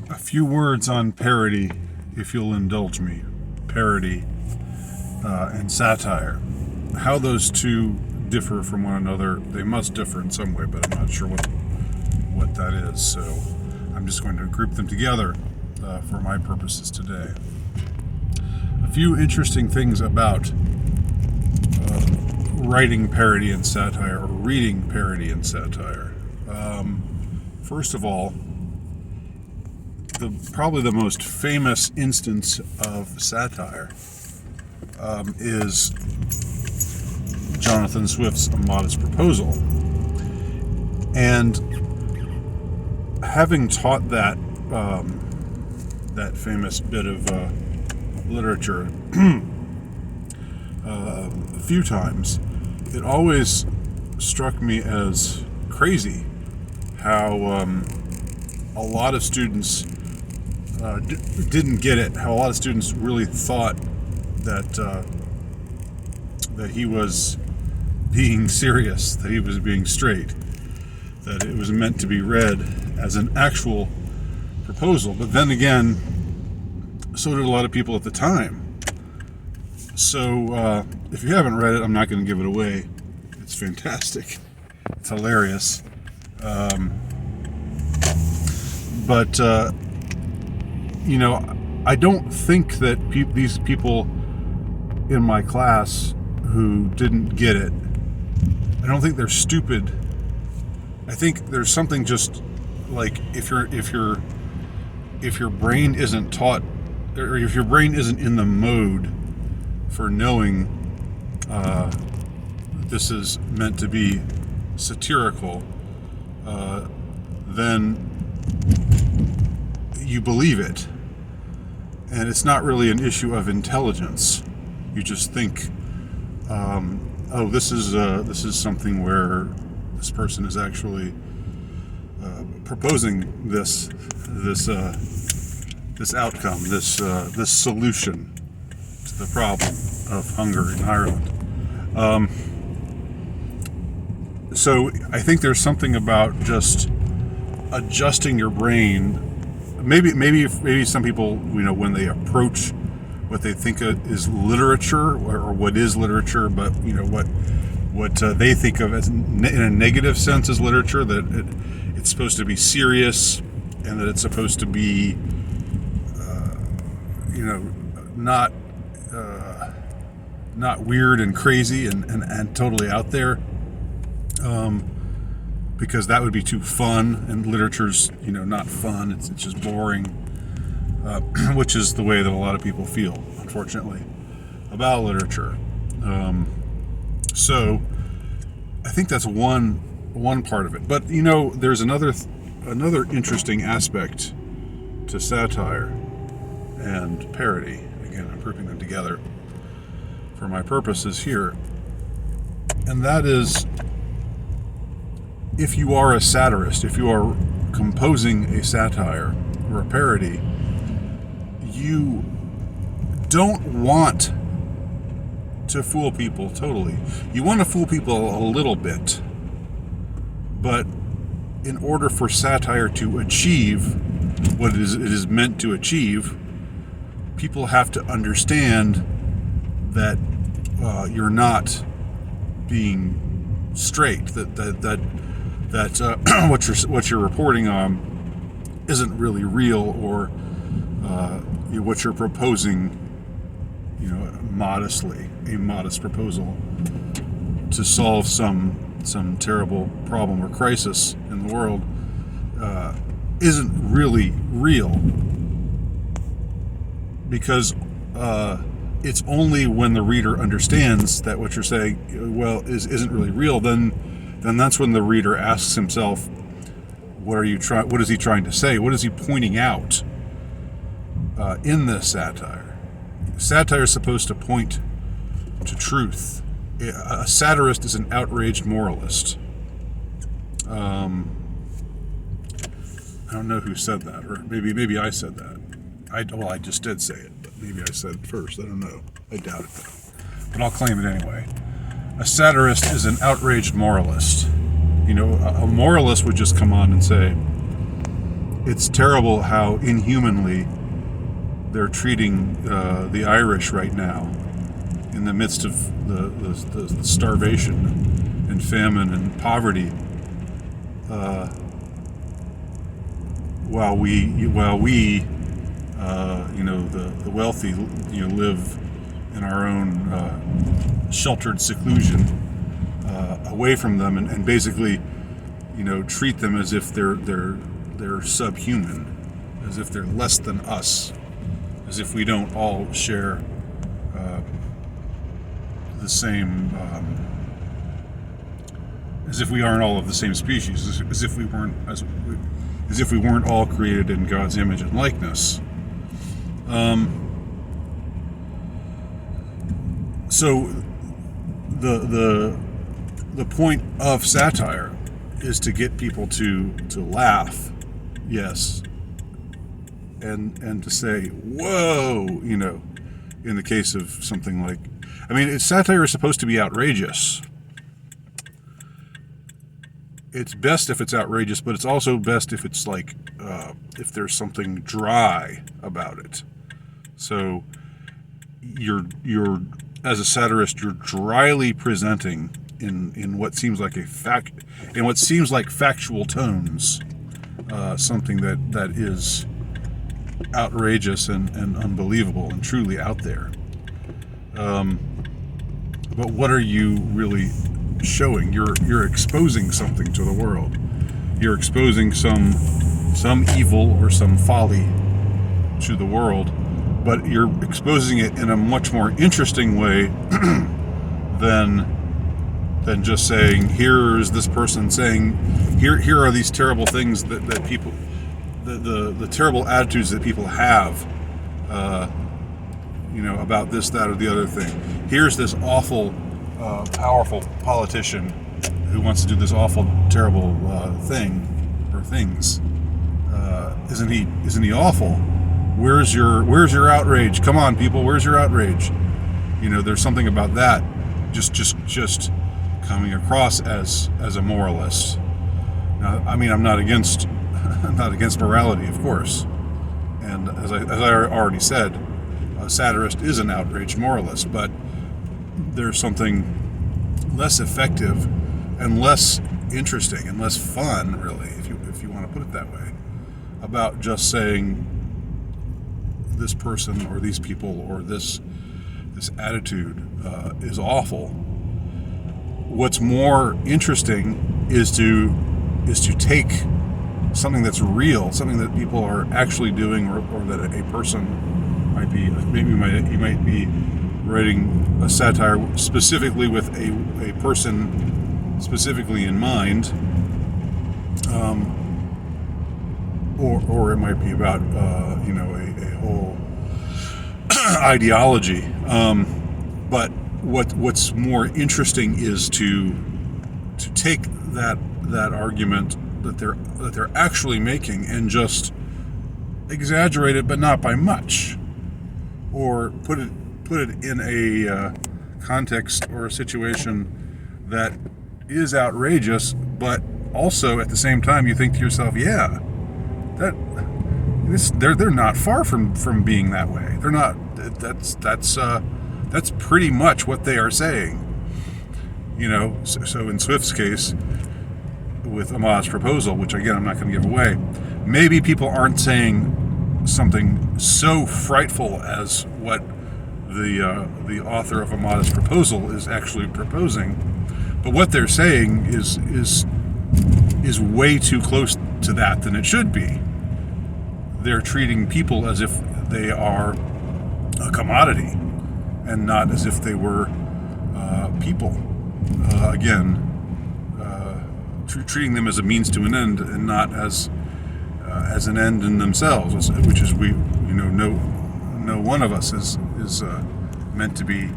A few words on parody, if you'll indulge me. Parody and satire. How those two differ from one another, they must differ in some way, but I'm not sure what that is. So I'm just going to group them together for my purposes today. A few interesting things about writing parody and satire, or reading parody and satire. First of all, probably the most famous instance of satire is Jonathan Swift's A Modest Proposal. And having taught that famous bit of literature a few times, it always struck me as crazy how a lot of students didn't get it, how a lot of students really thought that he was being serious, that he was being straight, that it was meant to be read as an actual proposal. But then again, so did a lot of people at the time. So if you haven't read it, I'm not going to give it away. It's fantastic. It's hilarious. But I don't think that these people in my class who didn't get it, I don't think they're stupid. I think there's something just like if your brain isn't taught, or if your brain isn't in the mode for knowing this is meant to be satirical, then you believe it. And it's not really an issue of intelligence. You just think, this is something where this person is actually proposing this outcome, this solution to the problem of hunger in Ireland. So I think there's something about just adjusting your brain. Maybe some people, when they approach what they think is literature, or what is literature, but what they think of as in a negative sense as literature, that it's supposed to be serious, and that it's supposed to be, not weird and crazy and totally out there, because that would be too fun, and literature's not fun. It's just boring, which is the way that a lot of people feel, unfortunately, about literature. So I think that's one part of it. But there's another interesting aspect to satire and parody. Again, I'm grouping them together for my purposes here, and that is, if you are a satirist, if you are composing a satire or a parody, you don't want to fool people totally. You want to fool people a little bit, but in order for satire to achieve what it is meant to achieve, people have to understand that you're not being straight, that what you're reporting on isn't really real, or what you're proposing, modestly, a modest proposal to solve some terrible problem or crisis in the world, isn't really real, because it's only when the reader understands that what you're saying isn't really real, then that's when the reader asks himself, what is he trying to say? What is he pointing out in this satire? Satire is supposed to point to truth. A satirist is an outraged moralist. I don't know who said that, or maybe I said that. I just did say it, but maybe I said it first. I don't know. I doubt it, though. But I'll claim it anyway. A satirist is an outraged moralist. A moralist would just come on and say, it's terrible how inhumanly they're treating the Irish right now in the midst of the starvation and famine and poverty. While we the wealthy, live in our own sheltered seclusion away from them, and basically, treat them as if they're subhuman, as if they're less than us, as if we don't all share the same, as if we aren't all of the same species, as if we weren't all created in God's image and likeness. So the point of satire is to get people to laugh, yes, and to say, whoa, in the case of something like, satire is supposed to be outrageous. It's best if it's outrageous, but it's also best if it's like, if there's something dry about it. So you're as a satirist, you're dryly presenting in what seems like factual tones, something that is outrageous and unbelievable and truly out there. But what are you really showing? You're exposing something to the world. You're exposing some evil or some folly to the world, but you're exposing it in a much more interesting way than just saying, here's this person saying, here are these terrible things that people, the terrible attitudes that people have, about this, that, or the other thing. Here's this awful, powerful politician who wants to do this awful, terrible thing or things. Isn't he awful? Where's your outrage? Come on, people, where's your outrage? There's something about that just coming across as a moralist. Now, I'm not against morality, of course, and as I already said, a satirist is an outraged moralist, but there's something less effective and less interesting and less fun, really, if you want to put it that way, about just saying this person or these people or this attitude is awful. What's more interesting is to take something that's real, something that people are actually doing, or that a person might be. Maybe you might be writing a satire specifically with a person specifically in mind, or it might be about a whole ideology. But what's more interesting is to take that argument that they're actually making and just exaggerate it, but not by much, or put it in a context or a situation that is outrageous, but also at the same time you think to yourself, yeah, they're not far from being that way. They're not. That's pretty much what they are saying. So in Swift's case, with a modest proposal, which again I'm not going to give away, maybe people aren't saying something so frightful as what the author of a modest proposal is actually proposing, but what they're saying is way too close to that than it should be. They're treating people as if they are a commodity and not as if they were people. Treating them as a means to an end and not as an end in themselves, which is no one of us is meant to be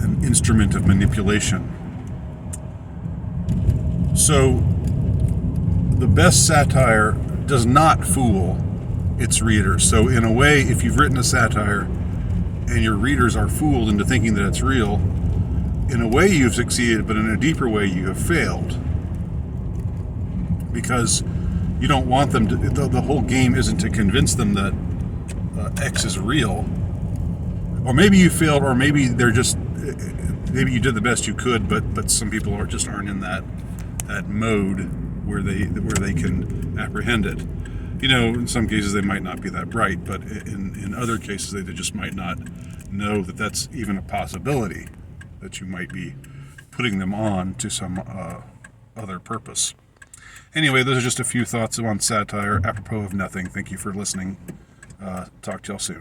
an instrument of manipulation. So the best satire does not fool its readers. So in a way, if you've written a satire and your readers are fooled into thinking that it's real, in a way you've succeeded, but in a deeper way you have failed. Because You don't want them to. The whole game isn't to convince them that X is real. Or maybe you failed, or maybe they're just. Maybe you did the best you could, but some people aren't in that mode where they can apprehend it. In some cases they might not be that bright, but in other cases they just might not know that that's even a possibility, that you might be putting them on to some other purpose. Anyway, those are just a few thoughts on satire apropos of nothing. Thank you for listening. Talk to y'all soon.